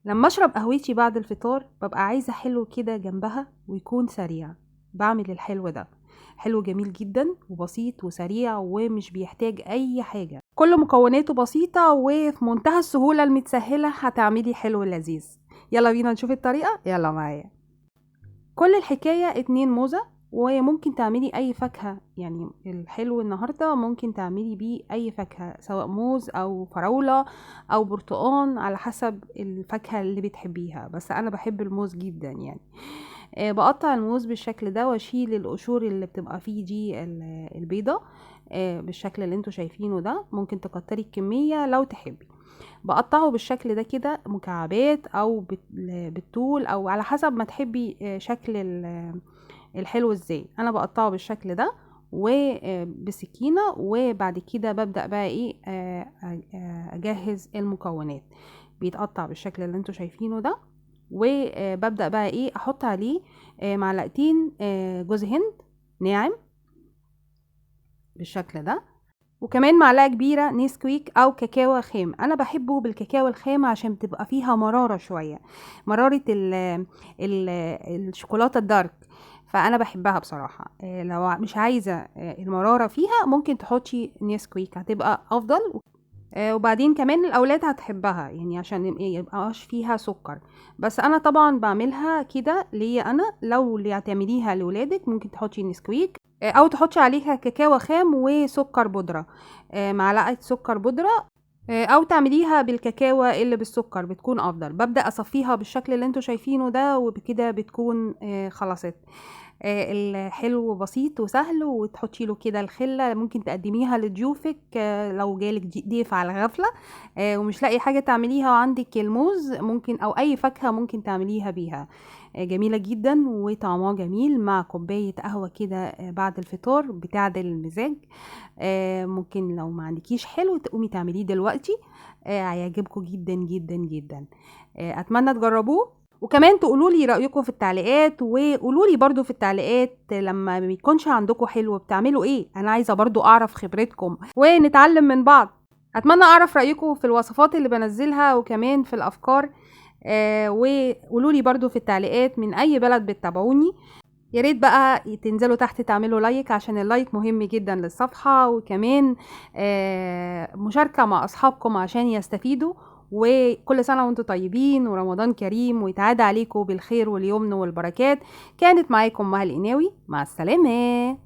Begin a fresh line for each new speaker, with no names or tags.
لما اشرب قهوتي بعد الفطار ببقى عايزة حلو كده جنبها ويكون سريع. بعمل الحلو ده حلو جميل جدا وبسيط وسريع ومش بيحتاج اي حاجة، كل مكوناته بسيطة وفي منتهى السهولة المتسهلة هتعملي حلو لذيذ. يلا بينا نشوف الطريقة، يلا معايا. كل الحكاية 2 موزة، وممكن تعملي اي فاكهة، يعني الحلو النهاردة ممكن تعملي بيه اي فاكهة سواء موز او فراولة او برتقان على حسب الفاكهة اللي بتحبيها، بس انا بحب الموز جدا يعني. بقطع الموز بالشكل ده واشيل القشور اللي بتبقى فيه دي البيضة. بالشكل اللي انتوا شايفينه ده، ممكن تكتري الكمية لو تحبي. بقطعه بالشكل ده كده مكعبات او بالطول او على حسب ما تحبي شكل الحلو ازاي. انا بقطعه بالشكل ده وبسكينة، وبعد كده ببدأ بقى ايه اجهز المكونات. بيتقطع بالشكل اللي انتوا شايفينه ده، وببدأ بقى ايه احط عليه معلقتين جوز هند ناعم بالشكل ده، وكمان معلقة كبيرة نسكويك او كاكاو خام. انا بحبه بالكاكاو الخام عشان بتبقى فيها مرارة شوية، مرارة ال الشوكولاتة الدارك، فانا بحبها بصراحة. لو مش عايزة المرارة فيها ممكن تحطي نسكويك هتبقى افضل. وبعدين كمان الاولاد هتحبها يعني عشان يبقاش فيها سكر، بس انا طبعا بعملها كده ليا انا. لو اللي هتعمليها لولادك ممكن تحطي نسكويك او تحطي عليها كاكاو خام وسكر بودرة، معلقة سكر بودرة، او تعمليها بالكاكاو اللي بالسكر بتكون افضل. ببدأ اصفيها بالشكل اللي انتوا شايفينه ده، وبكده بتكون خلصت. الحلو بسيط وسهل، وتحطي له كده الخله. ممكن تقدميها لضيوفك لو جالك ضيف على غفله ومش لاقي حاجه تعمليها وعندك الموز ممكن او اي فاكهه ممكن تعمليها بيها. جميله جدا وطعمها جميل مع كوبايه قهوه كده بعد الفطار بتعدل المزاج. ممكن لو ما عندكيش حلو تقومي تعمليه دلوقتي، هيعجبكم جدا جدا جدا. اتمنى تجربوه، وكمان تقولوا لي رايكم في التعليقات، وقولوا لي برضو في التعليقات لما بيكونش عندكم حلو بتعملوا ايه. انا عايزه برضو اعرف خبرتكم ونتعلم من بعض. اتمنى اعرف رايكم في الوصفات اللي بنزلها وكمان في الافكار. وقولوا لي برضو في التعليقات من اي بلد بتتابعوني. يا ريت بقى تنزلوا تحت تعملوا لايك عشان اللايك مهم جدا للصفحة، وكمان مشاركة مع أصحابكم عشان يستفيدوا. وكل سنة وانتم طيبين ورمضان كريم ويتعاد عليكم بالخير واليمن والبركات. كانت معاكم مها القناوي، مع السلامة.